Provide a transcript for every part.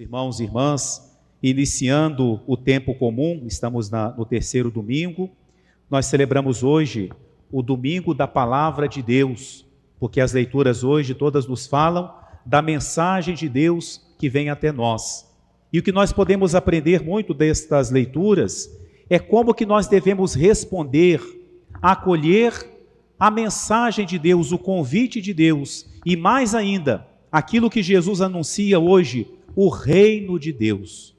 Irmãos e irmãs, iniciando o tempo comum, estamos no terceiro domingo. Nós celebramos hoje o domingo da Palavra de Deus, porque as leituras hoje todas nos falam da mensagem de Deus que vem até nós. E o que nós podemos aprender muito destas leituras é como que nós devemos responder, acolher a mensagem de Deus, o convite de Deus, e mais ainda, aquilo que Jesus anuncia hoje, o reino de Deus.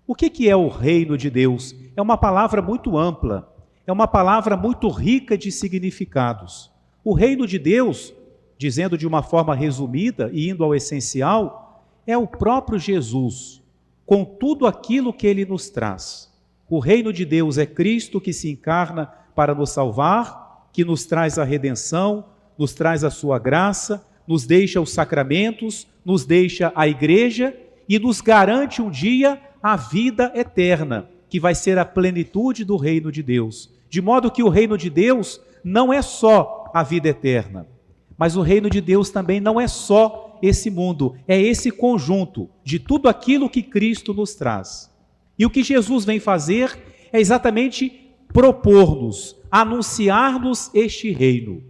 O que é o reino de Deus? É uma palavra muito ampla, é uma palavra muito rica de significados. O reino de Deus, dizendo de uma forma resumida e indo ao essencial, é o próprio Jesus, com tudo aquilo que ele nos traz. O reino de Deus é Cristo que se encarna para nos salvar, que nos traz a redenção, nos traz a sua graça, nos deixa os sacramentos, nos deixa a igreja e nos garante um dia a vida eterna, que vai ser a plenitude do reino de Deus. De modo que o reino de Deus não é só a vida eterna, mas o reino de Deus também não é só esse mundo, é esse conjunto de tudo aquilo que Cristo nos traz. E o que Jesus vem fazer é exatamente propor-nos, anunciar-nos este reino.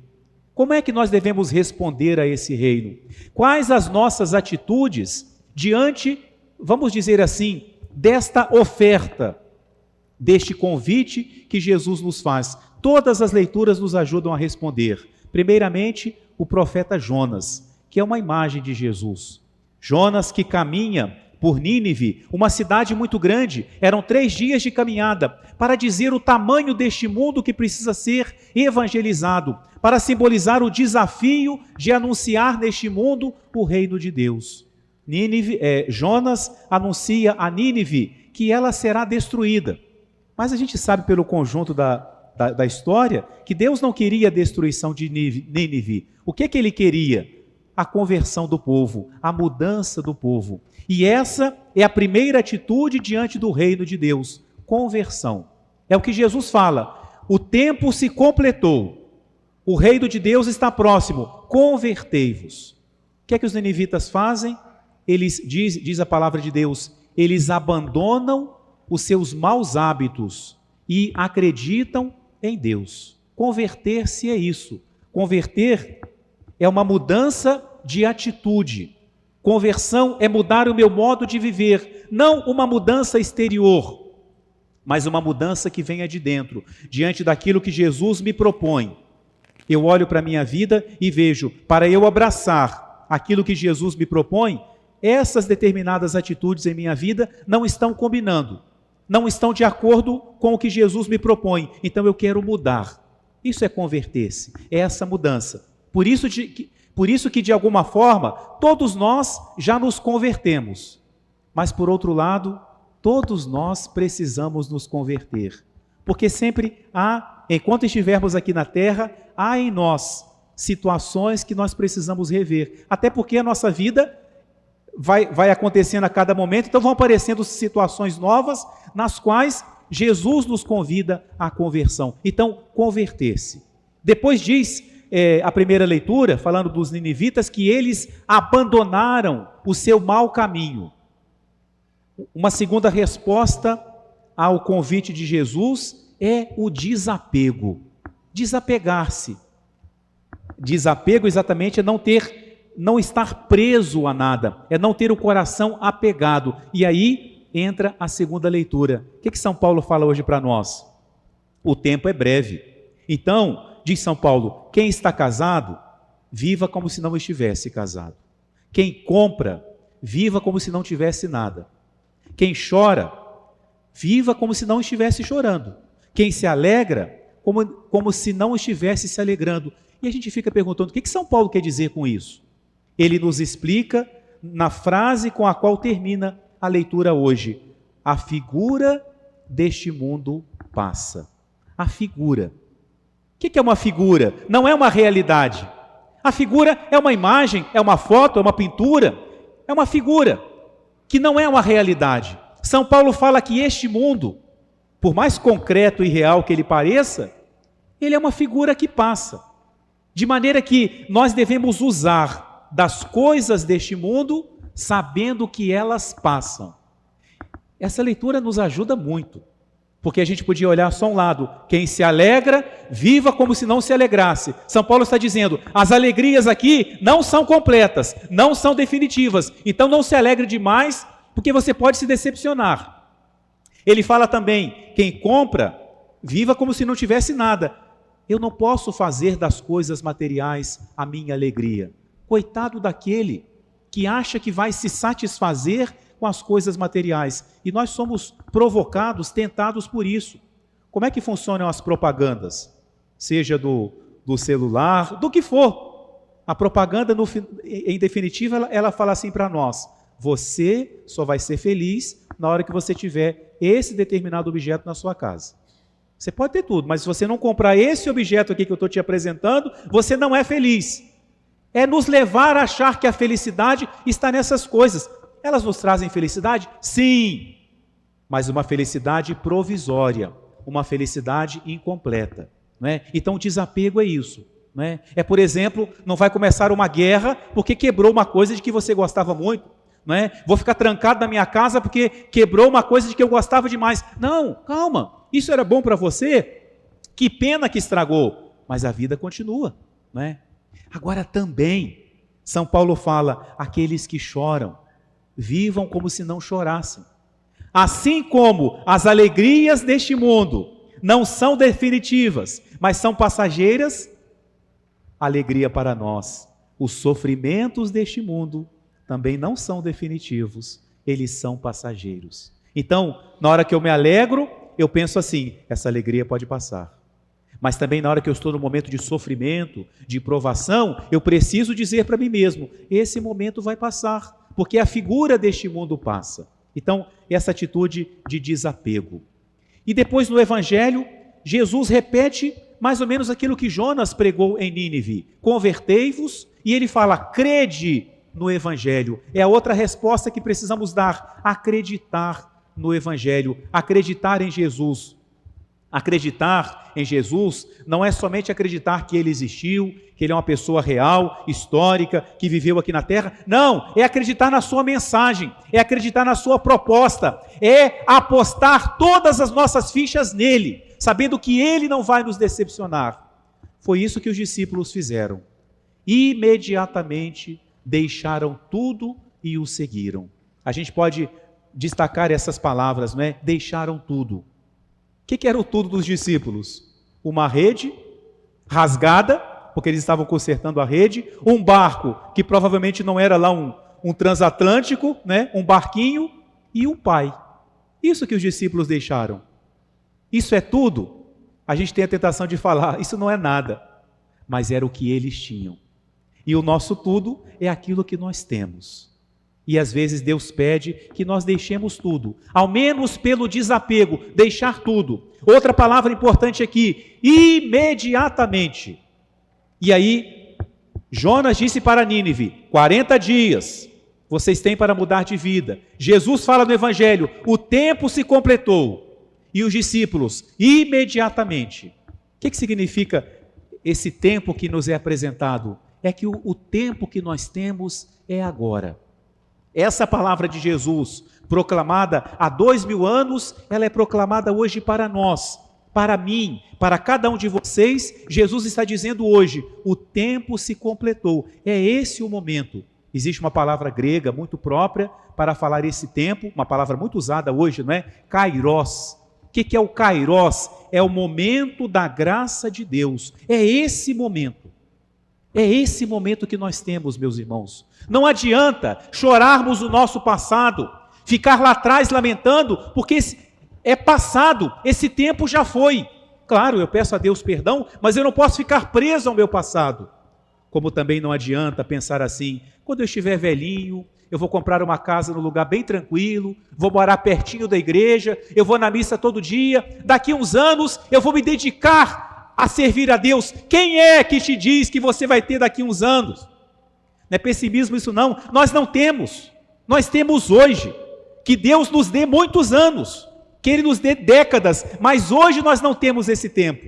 Como é que nós devemos responder a esse reino? Quais as nossas atitudes diante, vamos dizer assim, desta oferta, deste convite que Jesus nos faz? Todas as leituras nos ajudam a responder. Primeiramente, o profeta Jonas, que é uma imagem de Jesus. Jonas que caminha por Nínive, uma cidade muito grande, eram 3 dias de caminhada, para dizer o tamanho deste mundo que precisa ser evangelizado, para simbolizar o desafio de anunciar neste mundo o reino de Deus. Jonas anuncia a Nínive que ela será destruída. Mas a gente sabe pelo conjunto da história que Deus não queria a destruição de Nínive. O que ele queria? A conversão do povo, a mudança do povo. E essa é a primeira atitude diante do reino de Deus, conversão. É o que Jesus fala, o tempo se completou, o reino de Deus está próximo, convertei-vos. O que é que os ninivitas fazem? Eles, diz a palavra de Deus, eles abandonam os seus maus hábitos e acreditam em Deus. Converter-se é isso. Converter é uma mudança de atitude. Conversão é mudar o meu modo de viver, não uma mudança exterior, mas uma mudança que venha de dentro, diante daquilo que Jesus me propõe. Eu olho para a minha vida e vejo, para eu abraçar aquilo que Jesus me propõe, essas determinadas atitudes em minha vida não estão combinando, não estão de acordo com o que Jesus me propõe, então eu quero mudar. Isso é converter-se, é essa mudança. Por isso que de alguma forma todos nós já nos convertemos, mas por outro lado, todos nós precisamos nos converter, porque sempre há, enquanto estivermos aqui na terra, há em nós situações que nós precisamos rever, até porque a nossa vida vai acontecendo a cada momento, então vão aparecendo situações novas nas quais Jesus nos convida à conversão. Então, converter-se. Depois diz a primeira leitura, falando dos ninivitas, que eles abandonaram o seu mau caminho. Uma segunda resposta ao convite de Jesus é o desapego. Desapegar-se. Desapego exatamente é não estar preso a nada, é não ter o coração apegado. E aí entra a segunda leitura. O que São Paulo fala hoje para nós? O tempo é breve. Então, diz São Paulo, quem está casado, viva como se não estivesse casado. Quem compra, viva como se não tivesse nada. Quem chora, viva como se não estivesse chorando. Quem se alegra, como se não estivesse se alegrando. E a gente fica perguntando, o que São Paulo quer dizer com isso? Ele nos explica na frase com a qual termina a leitura hoje. A figura deste mundo passa. A figura. O que é uma figura? Não é uma realidade. A figura é uma imagem, é uma foto, é uma pintura. É uma figura que não é uma realidade. São Paulo fala que este mundo, por mais concreto e real que ele pareça, ele é uma figura que passa. De maneira que nós devemos usar das coisas deste mundo sabendo que elas passam. Essa leitura nos ajuda muito, porque a gente podia olhar só um lado. Quem se alegra, viva como se não se alegrasse. São Paulo está dizendo, as alegrias aqui não são completas, não são definitivas. Então não se alegre demais, porque você pode se decepcionar. Ele fala também, quem compra, viva como se não tivesse nada. Eu não posso fazer das coisas materiais a minha alegria. Coitado daquele que acha que vai se satisfazer com as coisas materiais. E nós somos provocados, tentados por isso. Como é que funcionam as propagandas? Seja do celular, do que for. A propaganda, em definitiva, ela fala assim para nós, você só vai ser feliz na hora que você tiver esse determinado objeto na sua casa. Você pode ter tudo, mas se você não comprar esse objeto aqui que eu estou te apresentando, você não é feliz. É nos levar a achar que a felicidade está nessas coisas. Elas nos trazem felicidade? Sim, mas uma felicidade provisória, uma felicidade incompleta. Não é? Então o desapego é isso. Não é? Por exemplo, não vai começar uma guerra porque quebrou uma coisa de que você gostava muito. Não é? Vou ficar trancado na minha casa porque quebrou uma coisa de que eu gostava demais. Não, calma, isso era bom para você? Que pena que estragou, mas a vida continua. Não é? Agora também, São Paulo fala, aqueles que choram, vivam como se não chorassem. Assim como as alegrias deste mundo não são definitivas, mas são passageiras, alegria para nós. Os sofrimentos deste mundo também não são definitivos, eles são passageiros. Então, na hora que eu me alegro, eu penso assim, essa alegria pode passar. Mas também na hora que eu estou no momento de sofrimento, de provação, eu preciso dizer para mim mesmo, esse momento vai passar, porque a figura deste mundo passa. Então, essa atitude de desapego. E depois no Evangelho, Jesus repete mais ou menos aquilo que Jonas pregou em Nínive. Convertei-vos, e ele fala, crede no Evangelho. É a outra resposta que precisamos dar, acreditar no Evangelho, acreditar em Jesus. Acreditar em Jesus não é somente acreditar que ele existiu, que ele é uma pessoa real, histórica, que viveu aqui na terra. Não, é acreditar na sua mensagem, é acreditar na sua proposta, é apostar todas as nossas fichas nele, sabendo que ele não vai nos decepcionar. Foi isso que os discípulos fizeram. Imediatamente deixaram tudo e o seguiram. A gente pode destacar essas palavras, não é? Deixaram tudo. O que era o tudo dos discípulos? Uma rede rasgada, porque eles estavam consertando a rede, um barco, que provavelmente não era lá um transatlântico, né? Um barquinho, e um pai. Isso que os discípulos deixaram. Isso é tudo? A gente tem a tentação de falar, isso não é nada, mas era o que eles tinham. E o nosso tudo é aquilo que nós temos. E às vezes Deus pede que nós deixemos tudo, ao menos pelo desapego, deixar tudo. Outra palavra importante aqui, imediatamente. E aí, Jonas disse para Nínive, 40 dias vocês têm para mudar de vida. Jesus fala no Evangelho, o tempo se completou. E os discípulos, imediatamente. O que significa esse tempo que nos é apresentado? É que o tempo que nós temos é agora. Essa palavra de Jesus, proclamada há 2000 anos, ela é proclamada hoje para nós, para mim, para cada um de vocês. Jesus está dizendo hoje, o tempo se completou, é esse o momento. Existe uma palavra grega muito própria para falar esse tempo, uma palavra muito usada hoje, não é? Kairos. O que é o Kairos? É o momento da graça de Deus, é esse momento. É esse momento que nós temos, meus irmãos. Não adianta chorarmos o nosso passado, ficar lá atrás lamentando, porque é passado, esse tempo já foi. Claro, eu peço a Deus perdão, mas eu não posso ficar preso ao meu passado. Como também não adianta pensar assim, quando eu estiver velhinho, eu vou comprar uma casa num lugar bem tranquilo, vou morar pertinho da igreja, eu vou na missa todo dia, daqui uns anos eu vou me dedicar a servir a Deus. Quem é que te diz que você vai ter daqui uns anos? Não é pessimismo isso não, nós não temos, nós temos hoje, que Deus nos dê muitos anos, que Ele nos dê décadas, mas hoje nós não temos esse tempo.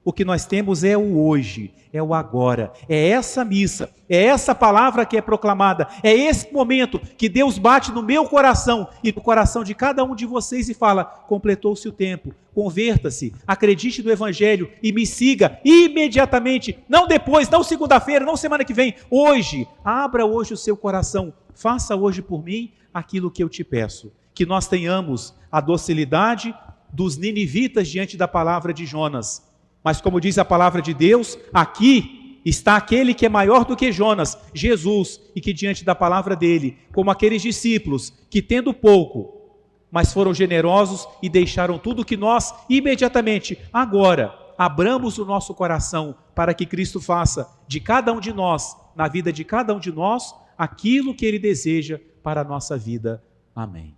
O que nós temos é o hoje, é o agora, é essa missa, é essa palavra que é proclamada, é esse momento que Deus bate no meu coração e no coração de cada um de vocês e fala: completou-se o tempo, converta-se, acredite no Evangelho e me siga imediatamente, não depois, não segunda-feira, não semana que vem, hoje. Abra hoje o seu coração, faça hoje por mim aquilo que eu te peço. Que nós tenhamos a docilidade dos ninivitas diante da palavra de Jonas. Mas como diz a palavra de Deus, aqui está aquele que é maior do que Jonas, Jesus, e que diante da palavra dele, como aqueles discípulos que tendo pouco, mas foram generosos e deixaram tudo, que nós imediatamente, agora, abramos o nosso coração para que Cristo faça de cada um de nós, na vida de cada um de nós, aquilo que Ele deseja para a nossa vida. Amém.